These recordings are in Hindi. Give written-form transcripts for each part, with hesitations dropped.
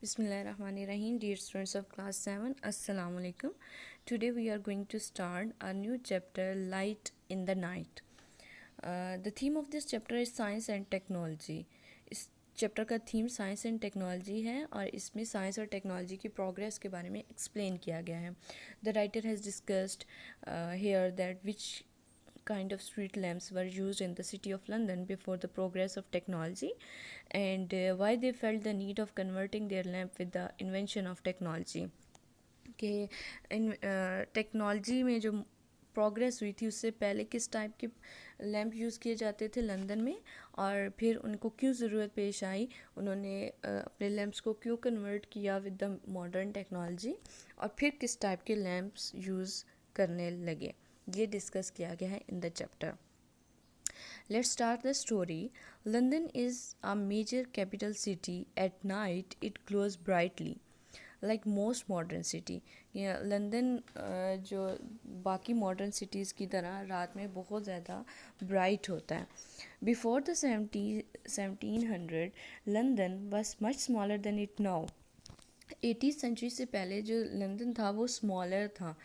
Bismillahirrahmanirrahim. Dear students of class 7, Assalamu alaikum. Today we are going to start a new chapter, Light in the Night. The theme of this chapter is Science and Technology. इस चैप्टर का थीम साइंस एंड टेक्नोलॉजी है और इसमें साइंस और टेक्नोलॉजी की प्रोग्रेस के बारे में एक्सप्लेन किया गया है. The writer has discussed here that which kind of street lamps were used in the city of London before the progress of technology, and why they felt the need of converting their lamp with the invention of technology. कि इन टेक्नोलॉजी में जो प्रोग्रेस हुई थी उससे पहले किस टाइप के लैंप यूज़ किए जाते थे लंदन में, और फिर उनको क्यों ज़रूरत पेश आई, उन्होंने अपने लैंप्स को क्यों कन्वर्ट किया विद द मॉडर्न टेक्नोलॉजी, और फिर किस टाइप के लैंप्स यूज़ करने लगे. ये डिस्कस किया गया है in the chapter. Let's start the story. London is a major capital city. At night, it glows brightly, like most modern city. London जो बाकी मॉडर्न सिटीज़ की तरह रात में बहुत ज़्यादा ब्राइट होता है. Before the 1700 London was much smaller than it now. 18th century से पहले जो लंदन था वो स्मॉलर था,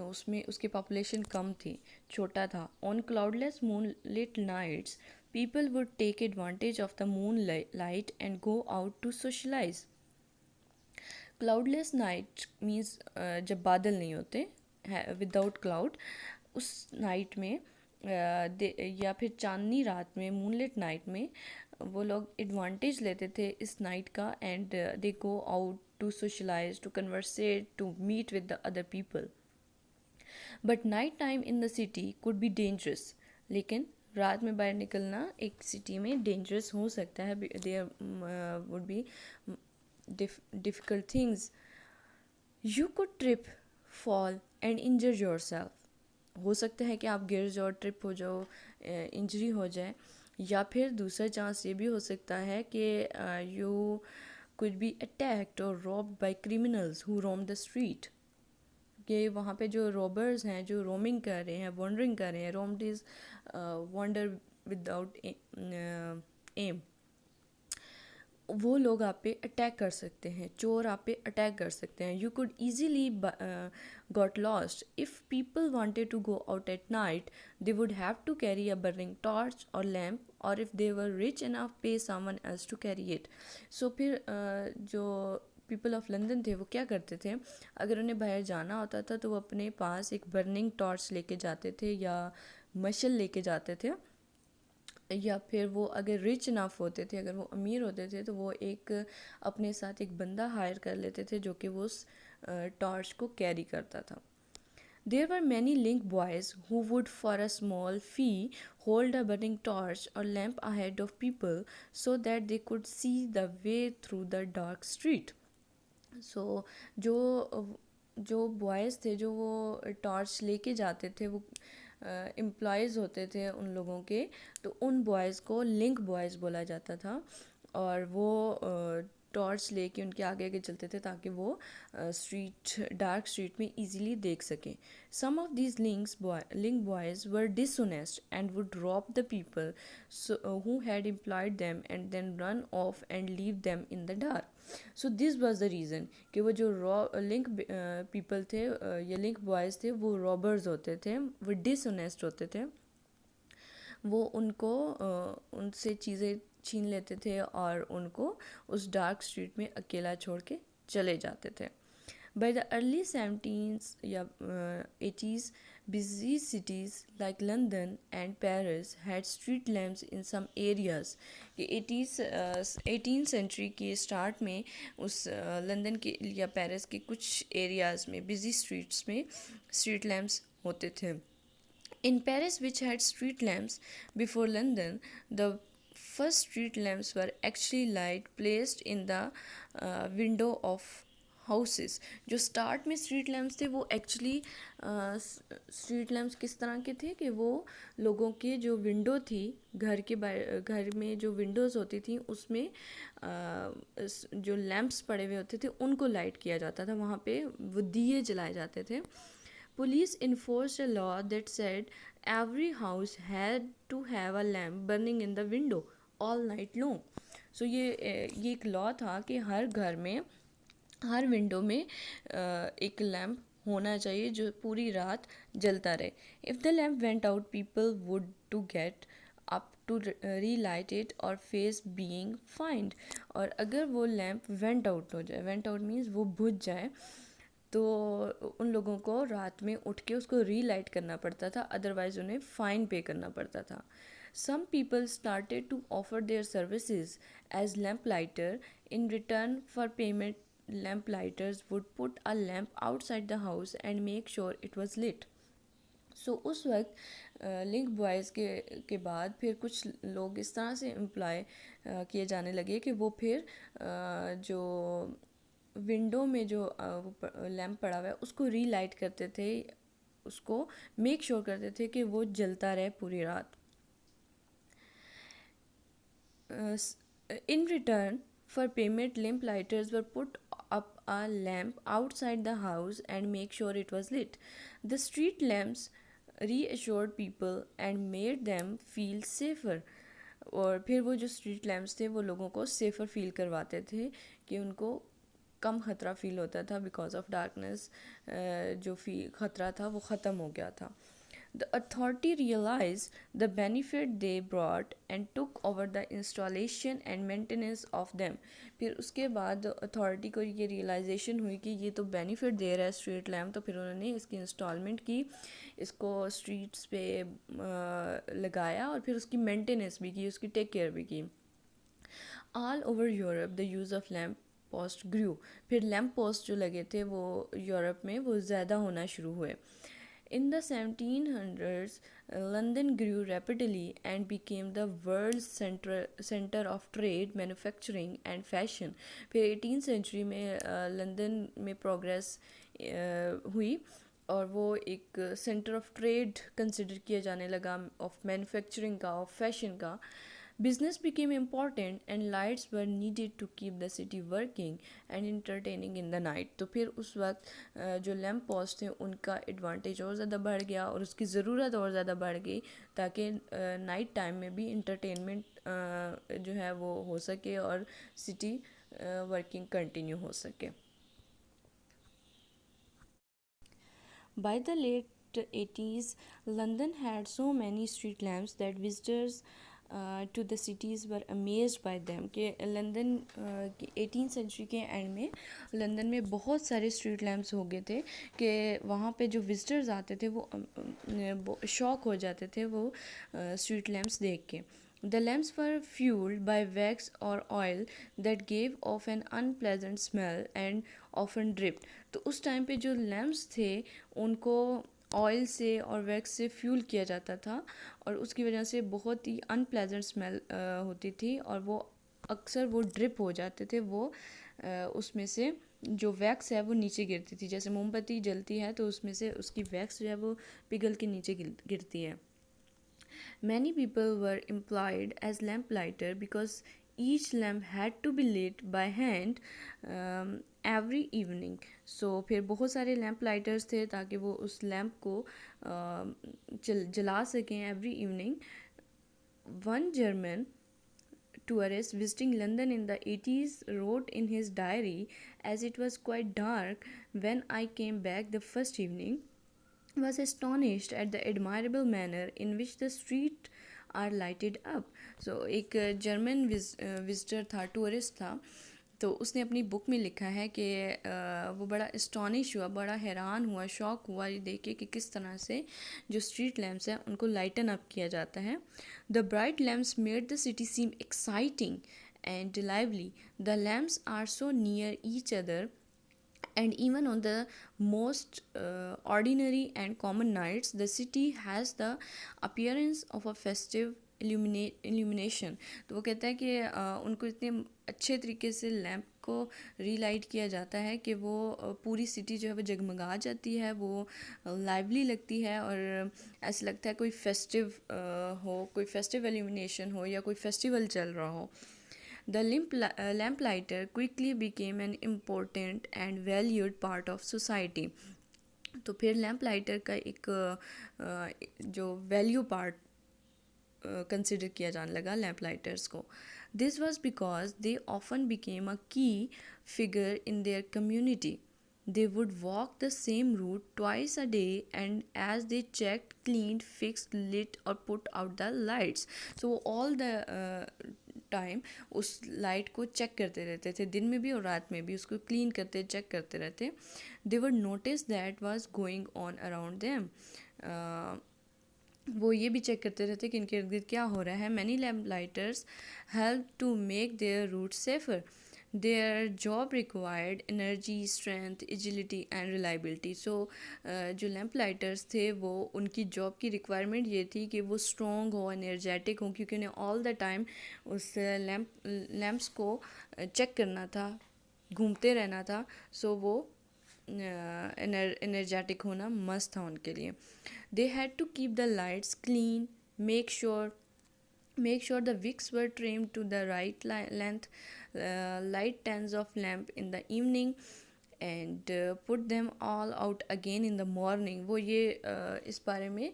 उसमें उसकी पॉपुलेशन कम थी, छोटा था. On cloudless moon lit nights people would take advantage of the moon light and go out to socialise. Cloudless night means जब बादल नहीं होते, विदाउट क्लाउड, उस नाइट में या फिर चांदनी रात में, मूनलिट नाइट में वो लोग एडवांटेज लेते थे इस नाइट का, and they go out to socialise, to conversate, to meet with the other people. But night time in the city could be dangerous. लेकिन रात में बाहर निकलना एक सिटी में डेंजरस हो सकता है. There would be difficult things. You could trip, fall and injure yourself. हो सकता है कि आप गिर जाओ, ट्रिप हो जाओ, इंजरी हो जाए, या फिर दूसरा चांस ये भी हो सकता है कि you could be attacked or robbed by criminals who roam the street. कि वहाँ पे जो रॉबर्स हैं जो रोमिंग कर रहे हैं, वॉन्डरिंग कर रहे हैं, roamed is wander without aim, वो लोग आप पे अटैक कर सकते हैं, चोर आप पे अटैक कर सकते हैं. You could easily got lost. If people wanted to go out at night they would have to carry a burning torch और लैम्प, और if they were rich enough pay someone else to carry it. So फिर जो पीपल ऑफ लंदन थे वो क्या करते थे, अगर उन्हें बाहर जाना होता था तो वो अपने पास एक बर्निंग टॉर्च लेके जाते थे या मशल लेके जाते थे, या फिर वो अगर रिच इनफ होते थे, अगर वो अमीर होते थे, तो वो एक अपने साथ एक बंदा हायर कर लेते थे जो कि वो उस टॉर्च को कैरी करता था. There were many link boys who would for a small fee hold a burning torch or lamp ahead of people so that they could see the way through the dark street. So जो जो बॉयज़ थे जो वो टॉर्च लेके जाते थे, वो एम्प्लॉयज़ होते थे उन लोगों के, तो उन बॉयज़ को लिंक बॉयज़ बोला जाता था, और वो टॉर्च लेके उनके आगे आगे चलते थे ताकि वो स्ट्रीट, डार्क स्ट्रीट में इजीली देख सकें. Some of these link boys were dishonest and would rob the people who had employed them and then run off and leave them in the dark. So this was the reason कि वो जो लिंक पीपल थे या लिंक बॉयज़ थे वो रॉबर्स होते थे, वो डिसऑनेस्ट होते थे, वो उनको उनसे चीज़ें छीन लेते थे और उनको उस डार्क स्ट्रीट में अकेला छोड़ के चले जाते थे. By the early 17th या 80s, busy cities like London and Paris had street lamps in some areas. कि 18th सेंचुरी के स्टार्ट में उस लंदन के या पेरिस के कुछ एरियाज़ में, बिजी स्ट्रीट्स में स्ट्रीट लैम्प्स होते थे. In Paris, which had street lamps before London, the first street lamps were actually light placed in the window of houses. जो स्टार्ट में स्ट्रीट लैम्प्स थे वो एक्चुअली स्ट्रीट लैम्प्स किस तरह के थे कि वो लोगों के जो विंडो थी, घर में जो विंडोज़ होती थी उसमें जो लैम्प्स पड़े हुए होते थे उनको लाइट किया जाता था, वहाँ पे वो दिए जलाए जाते थे. Police enforced a law that said every house had to have a lamp burning in the window all night long. So ये एक लॉ था कि हर घर में हर विंडो में एक लैम्प होना चाहिए जो पूरी रात जलता रहे. If the lamp went out people would to get up to relight it और फेस बीइंग फाइंड. और अगर वो लैम्प वेंट आउट हो जाए, वेंट आउट मीन्स वो बुझ जाए, तो उन लोगों को रात में उठ के उसको रीलाइट करना पड़ता था, अदरवाइज़ उन्हें फ़ाइन पे करना पड़ता था. Some people started to offer their services as lamp lighter. In return for payment, lamp lighters would put a lamp outside the house and make sure it was lit. So उस वक्त लिंक बॉयज़ के बाद फिर कुछ लोग इस तरह से एम्प्लॉय किए जाने लगे कि वो फिर जो विंडो में जो लैम्प पड़ा हुआ है उसको रीलाइट करते थे, उसको मेक श्योर करते थे कि वो जलता रहे पूरी रात. In return for payment, lamp lighters were put up a lamp outside the house and make sure it was lit. The street lamps reassured people and made them feel safer. और फिर वो जो स्ट्रीट लैम्प्स थे वो लोगों को सेफ़र फील करवाते थे कि उनको कम ख़तरा फ़ील होता था. बिकॉज ऑफ डार्कनेस जो ख़तरा था वो ख़त्म हो गया था. The authority realized the benefit they brought and took over the installation and maintenance of them. फिर उसके बाद अथॉरिटी को ये रियलाइजेशन हुई कि ये तो बेनिफिट दे रहा है स्ट्रीट लैम्प, तो फिर उन्होंने इसकी इंस्टॉलमेंट की, इसको स्ट्रीट्स पे लगाया और फिर उसकी मेंटेनेंस भी की, उसकी टेक केयर भी की. All over Europe the use of lamp post grew. फिर लैम्प पोस्ट जो लगे थे वो यूरोप में वो ज़्यादा होना शुरू हुए. In the 1700s, London grew rapidly and became the world's center of trade, manufacturing and fashion. फिर 18th century में लंदन में प्रोग्रेस हुई और वो एक सेंटर ऑफ ट्रेड कंसिडर किया जाने लगा, ऑफ मैन्युफैक्चरिंग का, ऑफ फैशन का. Business became important and lights were needed to keep the city working and entertaining in the night. तो फिर उस वक्त जो लैम्प पोस्ट थे उनका एडवांटेज और ज़्यादा बढ़ गया और उसकी ज़रूरत और ज़्यादा बढ़ गई ताकि नाइट टाइम में भी इंटरटेनमेंट जो है वो हो सके और सिटी वर्किंग कंटिन्यू हो सके. By the late 80s, London had so many street lamps that visitors to the cities were amazed by them. कि लंदन की 18th सेंचुरी के एंड में लंदन में बहुत सारे स्ट्रीट लैम्प्स हो गए थे कि वहाँ पे जो विजिटर्स आते थे वो शॉक हो जाते थे वो स्ट्रीट लैम्प्स देख के. The lamps were fueled by wax or oil that gave off an unpleasant smell and often dripped. तो उस टाइम पे जो लैम्प्स थे उनको ऑयल से और वैक्स से फ्यूल किया जाता था और उसकी वजह से बहुत ही अनप्लेजेंट स्मेल होती थी और वो अक्सर वो ड्रिप हो जाते थे. वो उसमें से जो वैक्स है वो नीचे गिरती थी, जैसे मोमबत्ती जलती है तो उसमें से उसकी वैक्स जो है वो पिघल के नीचे गिरती है. Many people were employed as lamplighter because each lamp had to be lit by hand every evening. So फिर बहुत सारे लैम्प लाइटर्स थे ताकि वो उस लैम्प को जला सकें every evening. One German tourist visiting London in the 80s wrote in his diary, as it was quite dark when I came back the first evening, was astonished at the admirable manner in which the street are lighted up. So एक जर्मन विजिटर था, टूरिस्ट था, तो उसने अपनी बुक में लिखा है कि वो बड़ा एस्टॉनिश हुआ, बड़ा हैरान हुआ, शॉक हुआ ये देख के कि किस तरह से जो स्ट्रीट लैम्प्स हैं उनको लाइटन अप किया जाता है. The bright lamps made the city seem exciting and lively. The lamps are so near each other and even on the most ordinary and common nights the city has the appearance of a festive illumination. तो वो कहता है कि उनको इतने अच्छे तरीके से लैम्प को रीलाइट किया जाता है कि वो पूरी सिटी जो है वो जगमगा जाती है, वो लाइवली लगती है और ऐसा लगता है कोई फेस्टिव हो, कोई फेस्टिव इल्यूमिनेशन हो या कोई फेस्टिवल चल रहा हो. The lamplighter quickly became an important and valued part of society. तो फिर लैम्प लाइटर का एक जो वैल्यू पार्ट कंसिडर किया जाने लगा लैम्प लाइटर्स को. This was because they often became a key figure in their community. They would walk the same route twice a day, and as they checked, cleaned, fixed, lit, or put out the lights. So all the time उस लाइट को चेक करते रहते थे, दिन में भी और रात में भी उसको क्लीन करते चेक करते रहते. They would notice that was going on around them. वो ये भी चेक करते रहते कि इनके इर्द गिर्द क्या हो रहा है. Many lamp lighters help to make their route safer. Their job required energy, strength, agility and reliability. So जो लैम्प लाइटर्स थे वो उनकी जॉब की रिक्वायरमेंट ये थी कि वो स्ट्रॉन्ग हो, एनर्जेटिक हो, क्योंकि उन्हें ऑल द टाइम उस लैम्प्स को चेक करना था, घूमते रहना था. सो वो एनर्जेटिक होना मस्ट था उनके लिए. They had to keep the lights clean, make sure the wicks were trimmed to the right length, light tens of lamp in the evening, and put them all out again in the morning. वो ये इस बारे में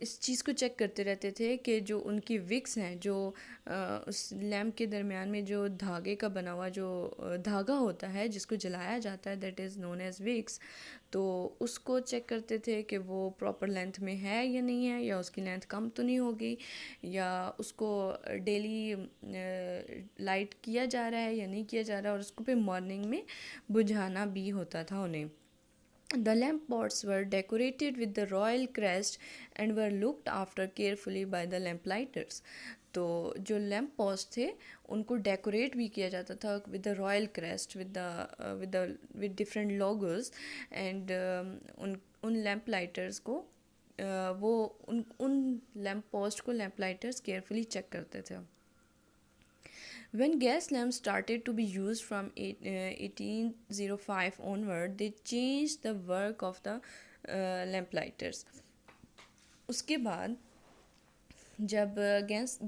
इस चीज़ को चेक करते रहते थे कि जो उनकी विक्स हैं, जो उस लैम्प के दरमियान में जो धागे का बना हुआ जो धागा होता है जिसको जलाया जाता है, that is known as wicks. तो उसको चेक करते थे कि वो प्रॉपर लेंथ में है या नहीं है, या उसकी लेंथ कम तो नहीं होगी, या उसको डेली लाइट किया जा रहा है या नहीं किया जा रहा है, और उसको फिर मॉर्निंग में बुझाना भी होता था उन्हें. The lamp pots were decorated with the royal crest and were looked after carefully by the lamplighters. तो जो लैम्प पोस्ट थे उनको डेकोरेट भी किया जाता था with the royal crest, with different logos, and उन लैम्प लाइटर्स को वो उन लैम्प पोस्ट को लैम्प लाइटर्स केयरफुली चेक करते थे. When gas lamps started to be used from 1805 onward, they changed the work of the lamplighters. उसके बाद जब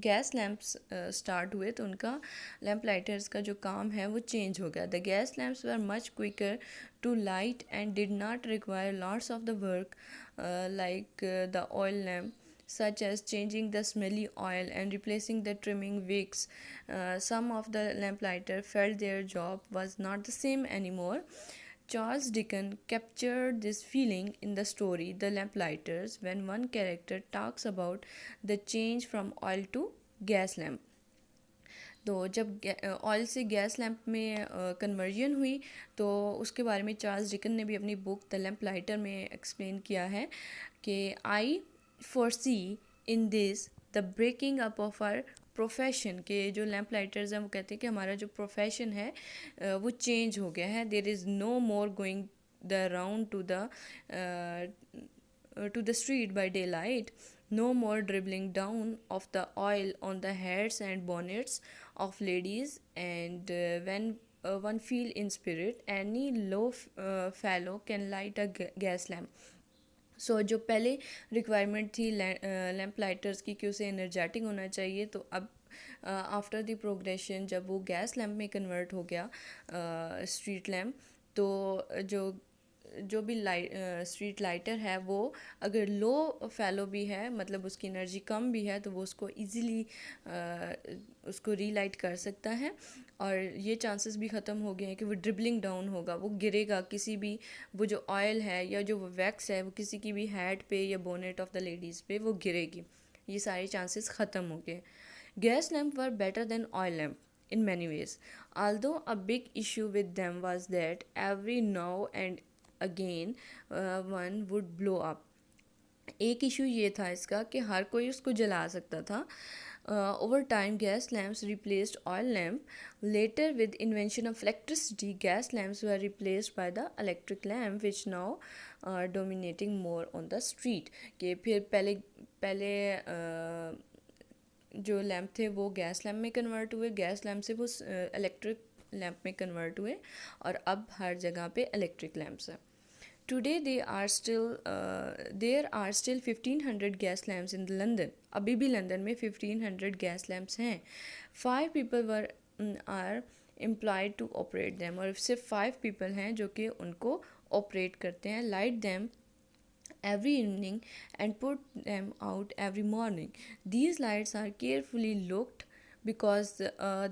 गैस लैम्प्स स्टार्ट हुए तो उनका लैम्प लाइटर्स का जो काम है वो चेंज हो गया. The gas lamps were much quicker to light and did not require lots of the work like the oil lamp, such as changing the smelly oil and replacing the trimming wicks. Some of the lamplighter felt their job was not the same anymore. Charles Dickens captured this feeling in the story The Lamplighters when one character talks about the change from oil to gas lamp. तो जब ऑयल से गैस लैम्प में कन्वर्जन हुई तो उसके बारे में चार्ल्स डिकन ने भी अपनी बुक द लैम्प लाइटर में एक्सप्लेन किया है कि आई foresee in this the breaking up of our profession. के जो लैम्प लाइटर्स हैं वो कहते हैं कि हमारा जो प्रोफेशन है वो चेंज हो गया है. There is no more going the round to the street by daylight, no more dribbling down of the oil on the heads and bonnets of ladies, and when one feel in spirit, any low fellow can light a gas lamp. सो जो पहले रिक्वायरमेंट थी लैम्प लाइटर्स की कि उसे एनर्जेटिक होना चाहिए, तो अब आफ्टर द प्रोग्रेशन जब वो गैस लैम्प में कन्वर्ट हो गया स्ट्रीट लैम्प, तो जो भी स्ट्रीट लाइटर है वो अगर लो फैलो भी है, मतलब उसकी एनर्जी कम भी है, तो वो उसको इजीली उसको रीलाइट कर सकता है. और ये चांसेस भी ख़त्म हो गए हैं कि वो ड्रिबलिंग डाउन होगा, वो गिरेगा किसी भी, वो जो ऑयल है या जो वो वैक्स है वो किसी की भी हेड पे या बोनेट ऑफ द लेडीज़ पे वो गिरेगी. ये सारे चांसेस ख़त्म हो गए. Gas lamp were better than oil lamp in many ways, although a big issue with them was that every now and again one would blow up. एक इशू ये था इसका कि हर कोई उसको जला सकता था. Over time, gas lamps replaced oil lamp. Later, with invention of electricity, gas lamps were replaced by the electric lamp, which now are dominating more on the street. कि फिर पहले जो लैम्प थे वो गैस लैम्प में कन्वर्ट हुए, गैस लैम्प से वो इलेक्ट्रिक लैम्प में कन्वर्ट हुए, और अब हर जगह पे इलेक्ट्रिक लैम्प्स हैं. Today there are still 1500 gas lamps in London. अभी भी लंदन में 1500 gas lamps हैं. 5 people are employed to operate them. और सिर्फ 5 people हैं जो कि उनको operate करते हैं. Light them every evening and put them out every morning. These lights are carefully looked because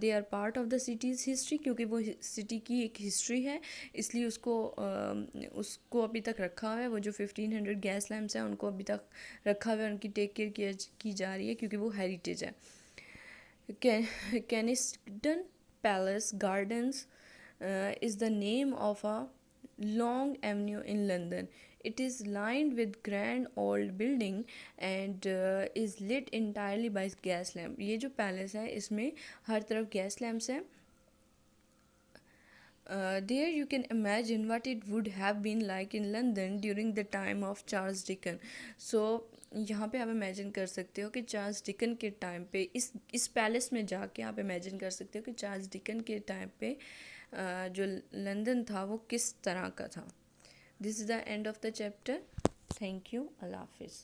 they are part of the city's history, क्योंकि वो सिटी की एक हिस्ट्री है, इसलिए उसको अभी तक रखा हुआ है। वो जो 1500 गैस लैम्प्स हैं उनको अभी तक रखा हुआ है, उनकी टेक केयर की जा रही है क्योंकि वो हेरिटेज है। Keniston Palace Gardens is the name of a long avenue in London. It is lined with grand old building and is lit entirely by gas lamp. ये जो पैलेस है इसमें हर तरफ गैस लैम्प्स हैं. There you can imagine what it would have been like in London during the time of Charles Dickens. So यहाँ पे आप इमेजिन कर सकते हो कि चार्ल्स डिकन के टाइम पे इस पैलेस में जाके आप इमेजिन कर सकते हो कि चार्ल्स डिकन के टाइम पे जो लंदन था वो किस तरह का था. This is the end of the chapter. Thank you. अल्लाह हाफिज़.